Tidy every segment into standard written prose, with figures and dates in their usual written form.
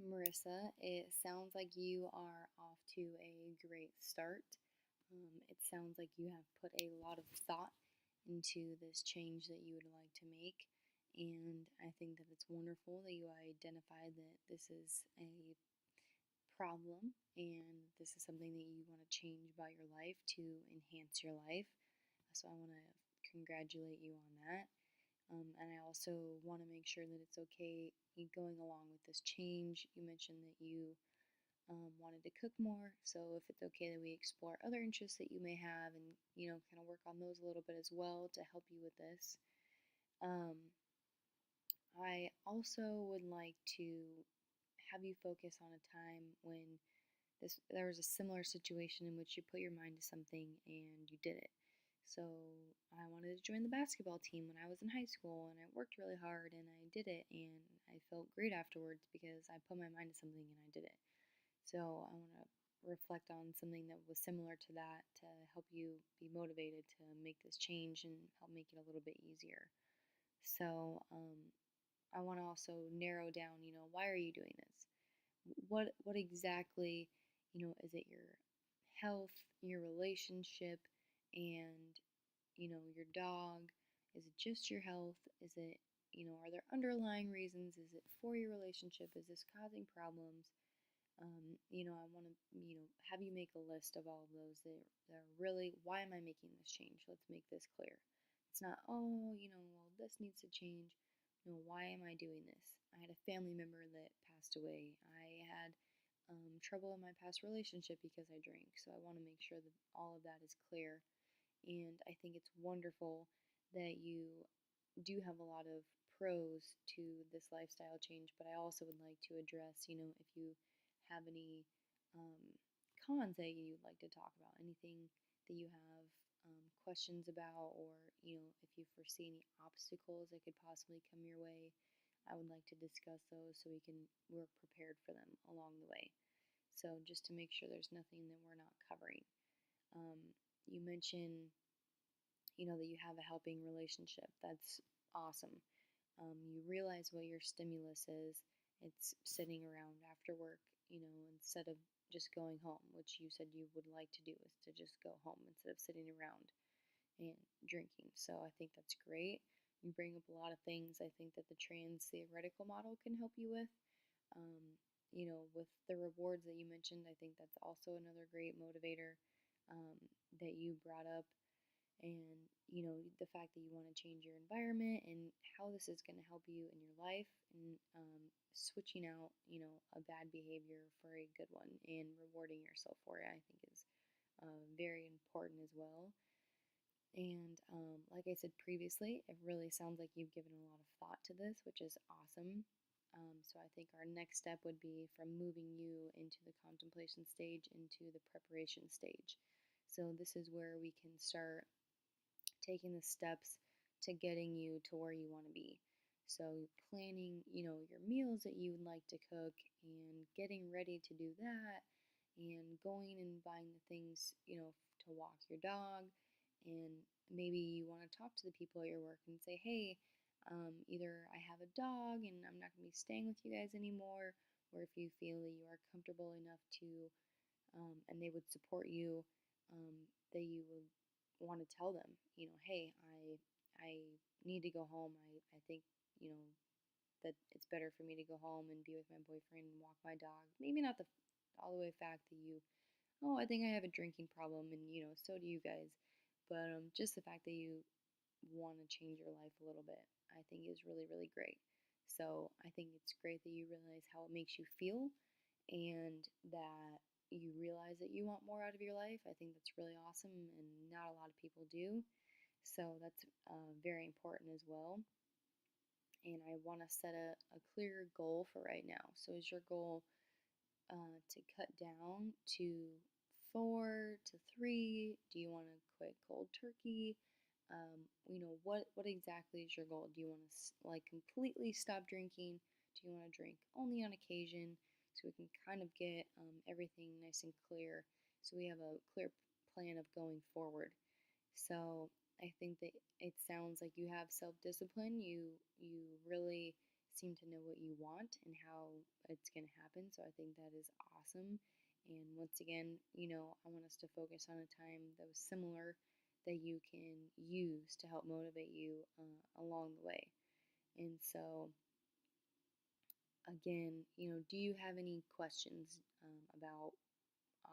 Marissa, it sounds like you are off to a great start. It sounds like you have put a lot of thought into this change that you would like to make. And I think that it's wonderful that you identified that this is a problem and this is something that you want to change about your life to enhance your life. So I want to congratulate you on that. And I also want to make sure that it's okay going along with this change. You mentioned that you wanted to cook more, so if it's okay that we explore other interests that you may have and, kind of work on those a little bit as well to help you with this. Um, I also would like to have you focus on a time when there was a similar situation in which you put your mind to something and you did it. So I wanted to join the basketball team when I was in high school, and I worked really hard and I did it, and I felt great afterwards because I put my mind to something and I did it. So I want to reflect on something that was similar to that to help you be motivated to make this change and help make it a little bit easier. So I want to also narrow down, why are you doing this? What exactly, is it your health, your relationship, and your dog? Is it just your health? Is it, are there underlying reasons? Is it for your relationship? Is this causing problems? I want to, have you make a list of all of those that are really, why am I making this change? Let's make this clear. It's not, oh, well, this needs to change. No, why am I doing this? I had a family member that passed away. I had trouble in my past relationship because I drank. So I want to make sure that all of that is clear. And I think it's wonderful that you do have a lot of pros to this lifestyle change, but I also would like to address, if you have any um, cons that you'd like to talk about, anything that you have questions about, or, if you foresee any obstacles that could possibly come your way, I would like to discuss those so we can work prepared for them along the way. So, just to make sure there's nothing that we're not covering. You mentioned that you have a helping relationship. That's awesome. You realize what your stimulus is. It's sitting around after work, instead of just going home, which you said you would like to do, is to just go home instead of sitting around and drinking. So I think that's great. You bring up a lot of things I think that the trans theoretical model can help you with. With the rewards that you mentioned, I think that's also another great motivator um, that you brought up, and the fact that you want to change your environment and how this is going to help you in your life, and switching out a bad behavior for a good one and rewarding yourself for it, I think is very important as well. And like I said previously, it really sounds like you've given a lot of thought to this, which is awesome. So I think our next step would be from moving you into the contemplation stage into the preparation stage. So this is where we can start taking the steps to getting you to where you want to be. So planning, your meals that you would like to cook and getting ready to do that, and going and buying the things, to walk your dog, and maybe you want to talk to the people at your work and say, hey, either I have a dog and I'm not going to be staying with you guys anymore, or if you feel that you are comfortable enough to, and they would support you, that you would want to tell them, hey, I need to go home. I think, that it's better for me to go home and be with my boyfriend and walk my dog. Maybe not the all the way fact that you, oh, I think I have a drinking problem, and so do you guys. But just the fact that you want to change your life a little bit, I think is really, really great. So I think it's great that you realize how it makes you feel, and that you realize that you want more out of your life. I think that's really awesome, and not a lot of people do. So that's very important as well. And I want to set a clear goal for right now. So, is your goal to cut down to 4 to 3? Do you want to quit cold turkey? What exactly is your goal? Do you want to like completely stop drinking? Do you want to drink only on occasion? So we can kind of get everything nice and clear, so we have a clear plan of going forward. So I think that it sounds like you have self-discipline. You really seem to know what you want and how it's going to happen. So I think that is awesome. And once again, I want us to focus on a time that was similar that you can use to help motivate you along the way. And so, again, do you have any questions about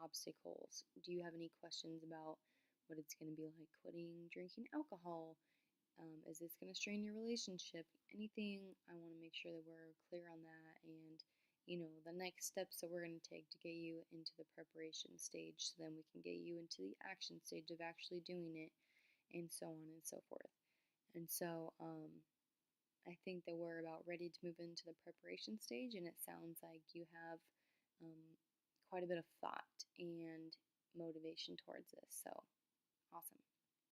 obstacles? Do you have any questions about what it's going to be like quitting drinking alcohol? Is this going to strain your relationship? Anything, I want to make sure that we're clear on that, and the next steps that we're going to take to get you into the preparation stage, so then we can get you into the action stage of actually doing it, and so on and so forth. And so, I think that we're about ready to move into the preparation stage, and it sounds like you have quite a bit of thought and motivation towards this. So, awesome.